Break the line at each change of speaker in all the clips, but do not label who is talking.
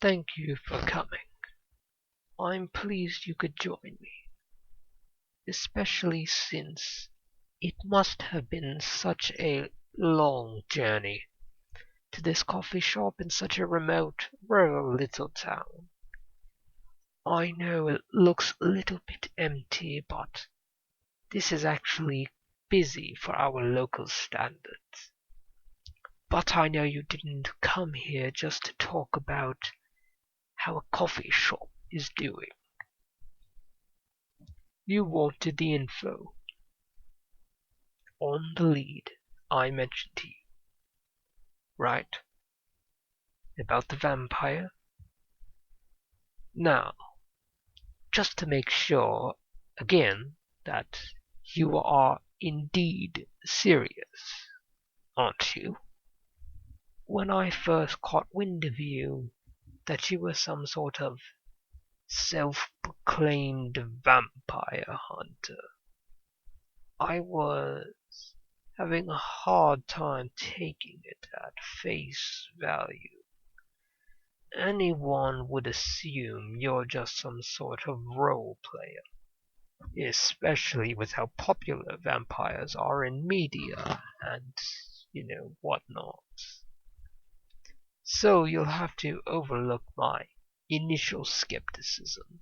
Thank you for coming. I'm pleased you could join me, especially since it must have been such a long journey to this coffee shop in such a remote, rural little town. I know it looks a little bit empty, but this is actually busy for our local standards. But I know you didn't come here just to talk about how a coffee shop is doing. You wanted the info on the lead I mentioned to you, right? About the vampire? Now, just to make sure again that you are indeed serious, aren't you? When I first caught wind of you, that you were some sort of self-proclaimed vampire hunter, I was having a hard time taking it at face value. Anyone would assume you're just some sort of role player, especially with how popular vampires are in media and, whatnot. So you'll have to overlook my initial skepticism.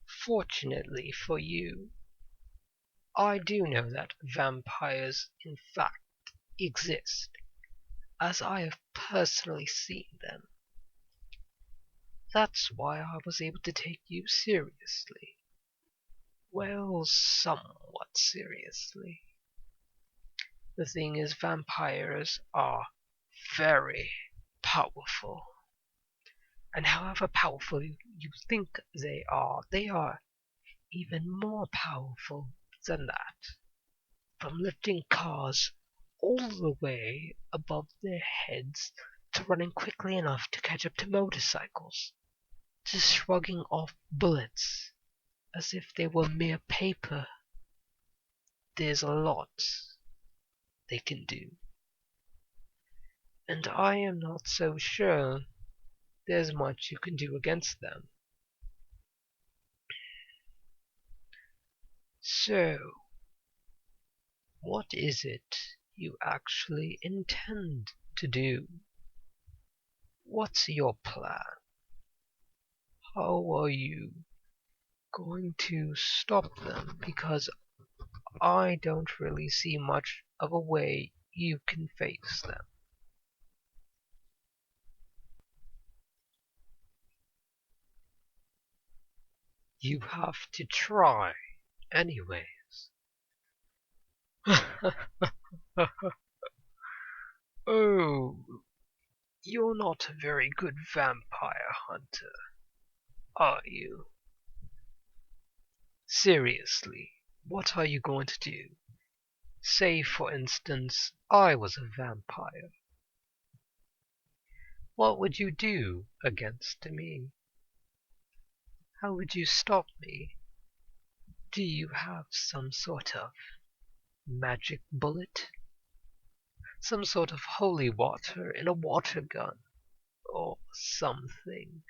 Fortunately for you, I do know that vampires in fact exist, as I have personally seen them. That's why I was able to take you seriously. Well, somewhat seriously. The thing is, vampires are very powerful. And however powerful you think they are even more powerful than that. From lifting cars all the way above their heads to running quickly enough to catch up to motorcycles, to shrugging off bullets as if they were mere paper. There's a lot they can do. And I am not so sure there's much you can do against them. So, what is it you actually intend to do? What's your plan? How are you going to stop them? Because I don't really see much of a way you can face them. You have to try anyways. Oh, you're not a very good vampire hunter, are you? Seriously, what are you going to do? Say, for instance, I was a vampire. What would you do against me? How would you stop me? Do you have some sort of magic bullet? Some sort of holy water in a water gun? Or something?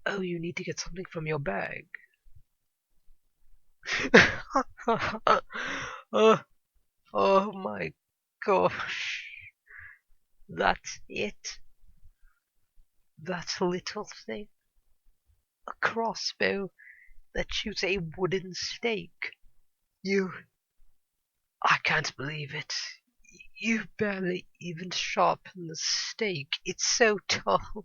Oh, you need to get something from your bag. oh, oh my gosh. That's it? That little thing? A crossbow that shoots a wooden stake? You... I can't believe it. You barely even sharpen the stake. It's so tall.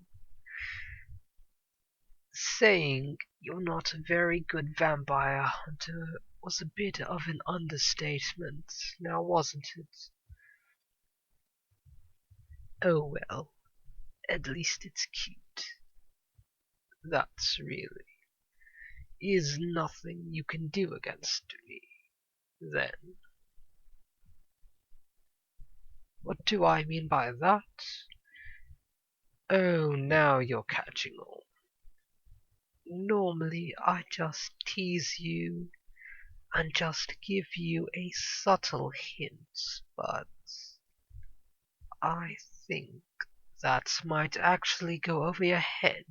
Saying you're not a very good vampire hunter was a bit of an understatement, now wasn't it? Oh well, at least it's cute. That's really is nothing you can do against me, then. What do I mean by that? Oh, now you're catching on. Normally I just tease you and just give you a subtle hint, but I think that might actually go over your head,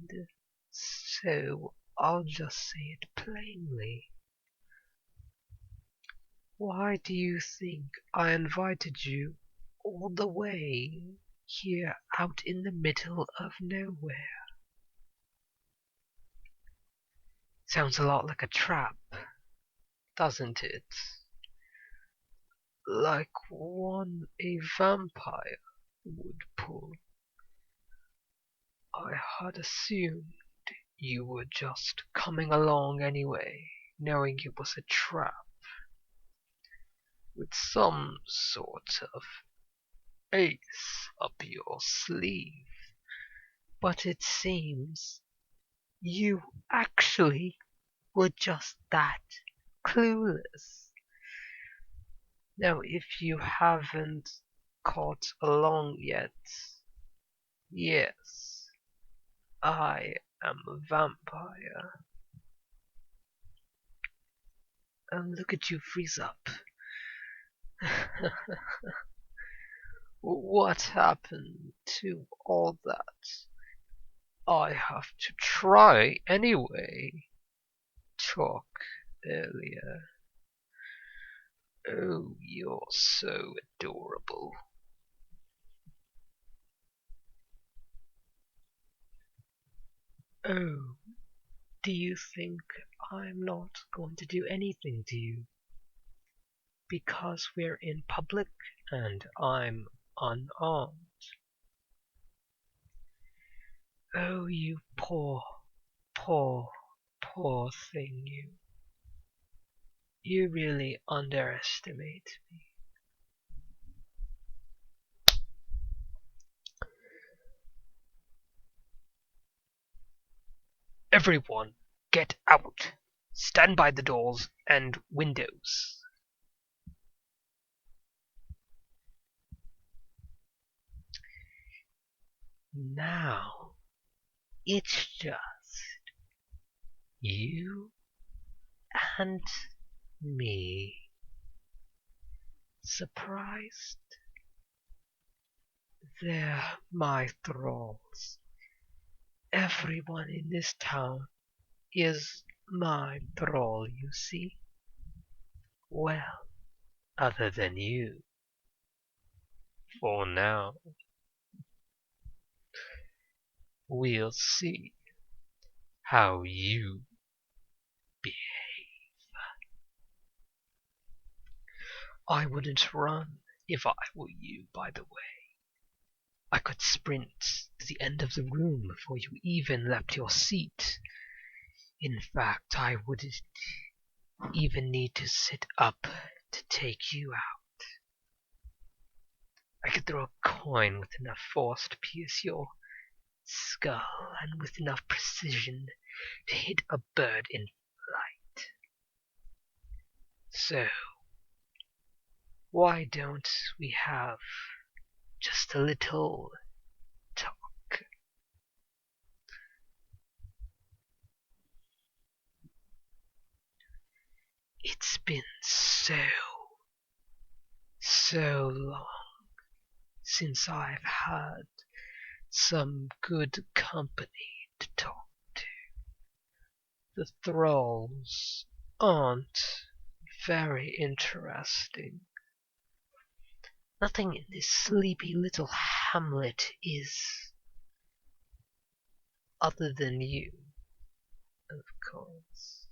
so I'll just say it plainly. Why do you think I invited you all the way here out in the middle of nowhere? Sounds a lot like a trap, doesn't it? Like one a vampire would pull. I had assumed you were just coming along anyway, knowing it was a trap, with some sort of ace up your sleeve. But it seems you actually were just that clueless. Now, if you haven't caught along yet, yes, I am a vampire. And look at you freeze up. What happened to all that? I have to try anyway. Talk earlier. Oh, you're so adorable. Oh, do you think I'm not going to do anything to you? Because we're in public and I'm unarmed. Oh, you poor, poor, poor thing, you. You really underestimate me. Everyone, get out! Stand by the doors and windows. Now, it's just you and me. Surprised? They're my thralls. Everyone in this town is my thrall, you see. Well, other than you, for now. We'll see how you behave. I wouldn't run if I were you, by the way. I could sprint to the end of the room before you even left your seat. In fact, I wouldn't even need to sit up to take you out. I could throw a coin with enough force to pierce your skull and with enough precision to hit a bird in flight. So, why don't we have just a little talk? It's been so long since I've had some good company to talk to. The thralls aren't very interesting. Nothing in this sleepy little hamlet is, other than you, of course.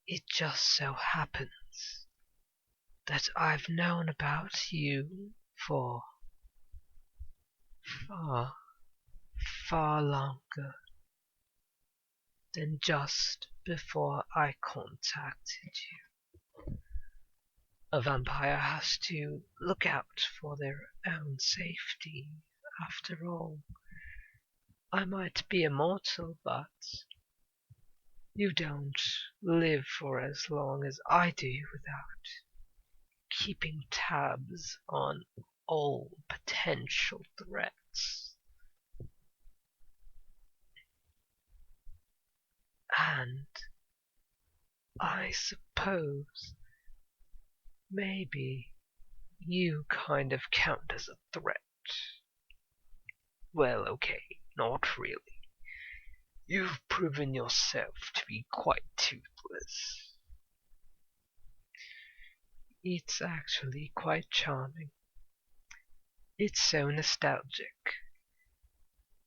It just so happens that I've known about you for far, far longer than just before I contacted you. A vampire has to look out for their own safety, after all. I might be immortal, but you don't live for as long as I do without keeping tabs on all potential threats. And I suppose maybe you kind of count as a threat. Well, okay, not really. You've proven yourself to be quite toothless. It's actually quite charming. It's so nostalgic.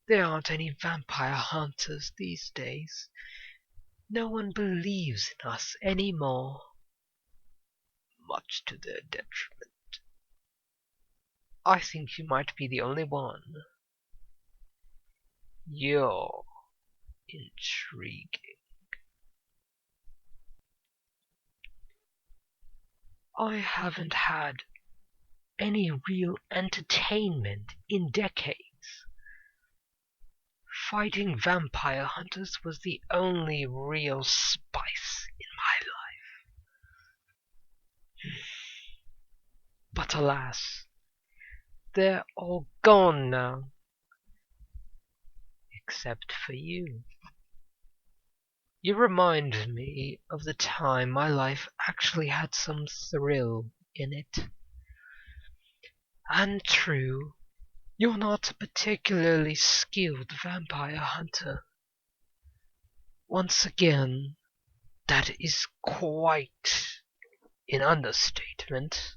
There aren't any vampire hunters these days. No one believes in us anymore. Much to their detriment. I think you might be the only one. You're intriguing. I haven't had any real entertainment in decades. Fighting vampire hunters was the only real spice in my life. But alas, they're all gone now, except for you. You remind me of the time my life actually had some thrill in it. And true, you're not a particularly skilled vampire hunter. Once again, that is quite an understatement.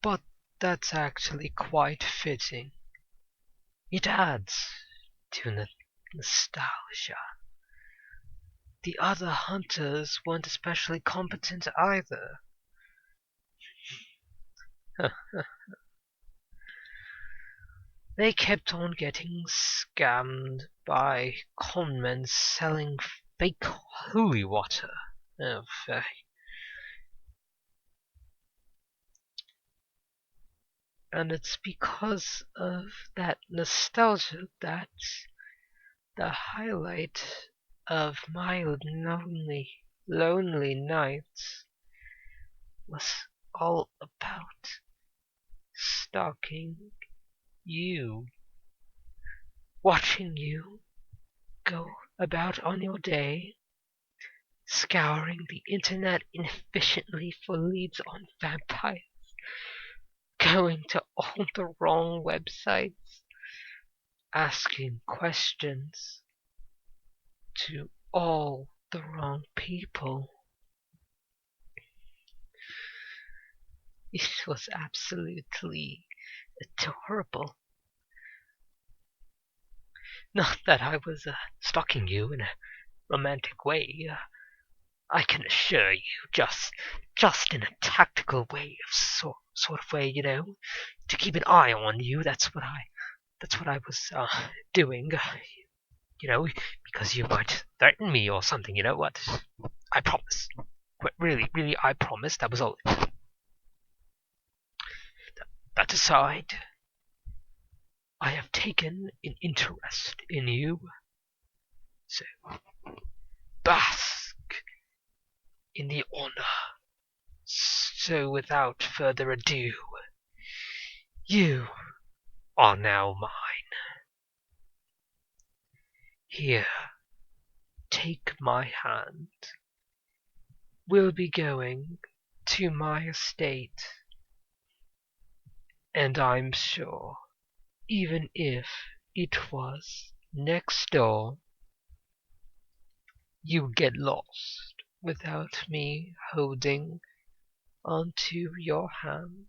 But that's actually quite fitting. It adds to the nostalgia. The other hunters weren't especially competent either. They kept on getting scammed by conmen selling fake holy water. Oh, and it's because of that nostalgia that's the highlight of my lonely nights was all about stalking you, watching you go about on your day, scouring the internet inefficiently for leads on vampires, going to all the wrong websites, asking questions to all the wrong people. It was absolutely adorable. Not that I was stalking you in a romantic way. I can assure you, just in a tactical way, of sort of way, to keep an eye on you. That's what I was doing. Because you might threaten me or something. You know what? I promise. Really, I promise. That was all. That aside, I have taken an interest in you. So bask in the honor. So without further ado, you are now mine. Here, take my hand. We'll be going to my estate, and I'm sure, even if it was next door, you get lost without me holding onto your hand.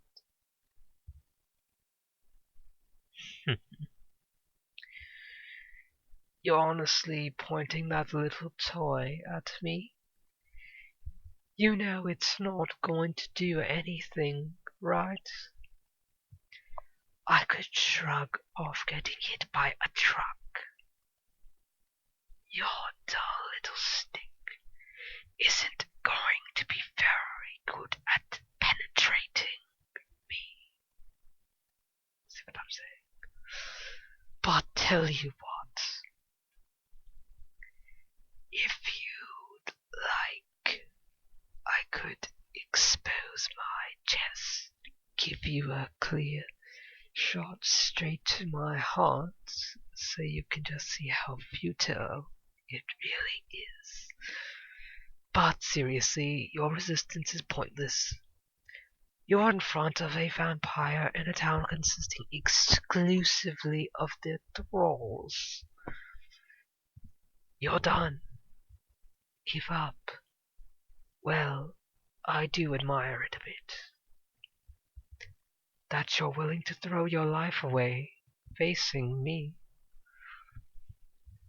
You're honestly pointing that little toy at me? You know it's not going to do anything, right? I could shrug off getting hit by a truck. Your dull little stick isn't going to be very good at penetrating me. See what I'm saying? But tell you what, if you'd like, I could expose my chest, give you a clear shot straight to my heart, so you can just see how futile it really is. But seriously, your resistance is pointless. You're in front of a vampire in a town consisting exclusively of their thralls. You're done. Give up. Well, I do admire it a bit. That you're willing to throw your life away, facing me.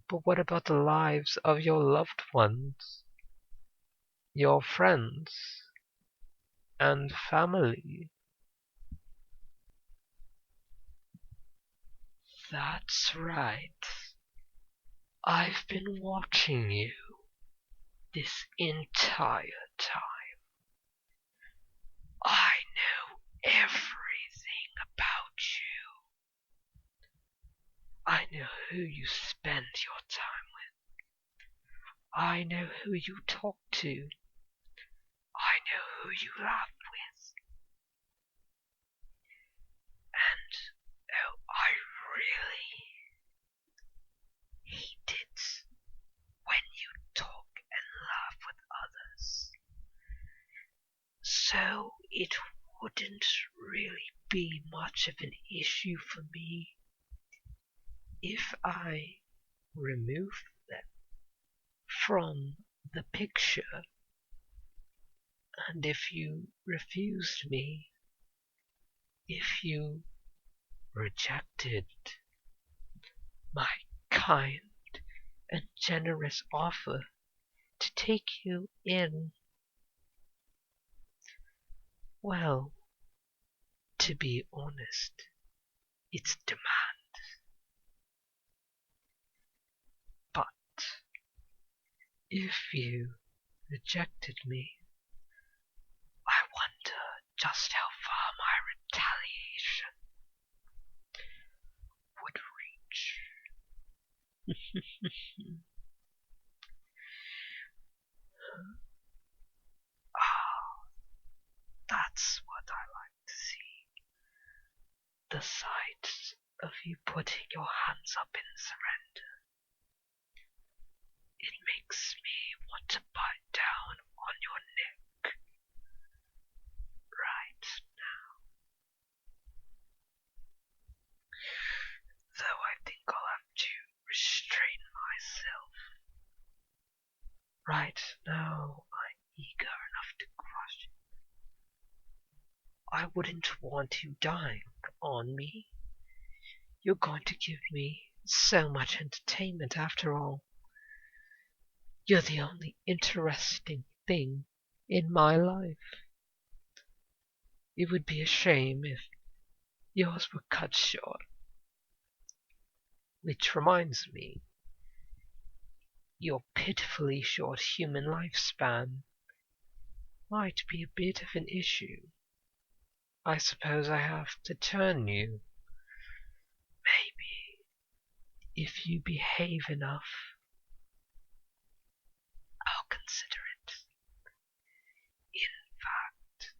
But what about the lives of your loved ones, your friends, and family? That's right. I've been watching you this entire time. I know everything about you. I know who you spend your time with. I know who you talk to. I know who you laugh with. And, oh, I really hate it when you talk and laugh with others. So it wouldn't really be much of an issue for me if I remove them from the picture, and if you refused me, if you rejected my kind and generous offer to take you in, well, to be honest, it's demand. But if you rejected me, I wonder just how far my retaliation would reach. That's what I like to see. The sight of you putting your hands up in surrender. It makes me want to bite down on your neck right now. Though I think I'll have to restrain myself. Right now, I'm eager enough to crush it. I wouldn't want you dying on me. You're going to give me so much entertainment after all. You're the only interesting thing in my life. It would be a shame if yours were cut short. Which reminds me, your pitifully short human lifespan might be a bit of an issue. I suppose I have to turn you. Maybe, if you behave enough, I'll consider it. In fact,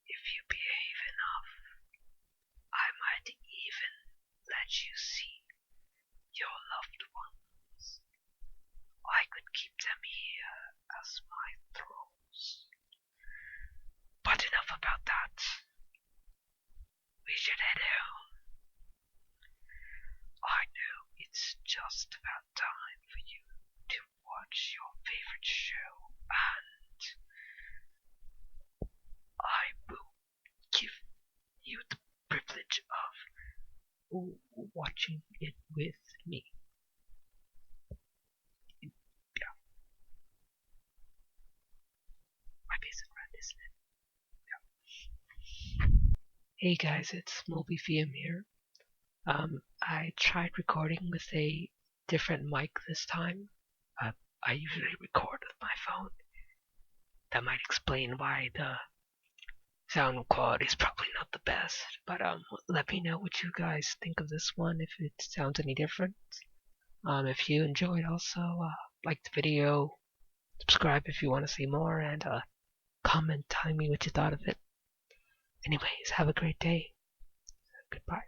if you behave enough, I might even let you see your loved ones. I could keep them here as my thralls. But enough about that. We should head home. I know it's just about time for you to watch your favorite show, and I will give you the privilege of watching it with me. Yeah. My basic friend, isn't it? Yeah. Hey guys, it's MobyVM here. I tried recording with a different mic this time. I usually record with my phone. That might explain why the sound quality is probably not the best. But let me know what you guys think of this one, if it sounds any different. If you enjoyed, also like the video, subscribe if you want to see more, and comment telling me what you thought of it. Anyways, have a great day. Goodbye.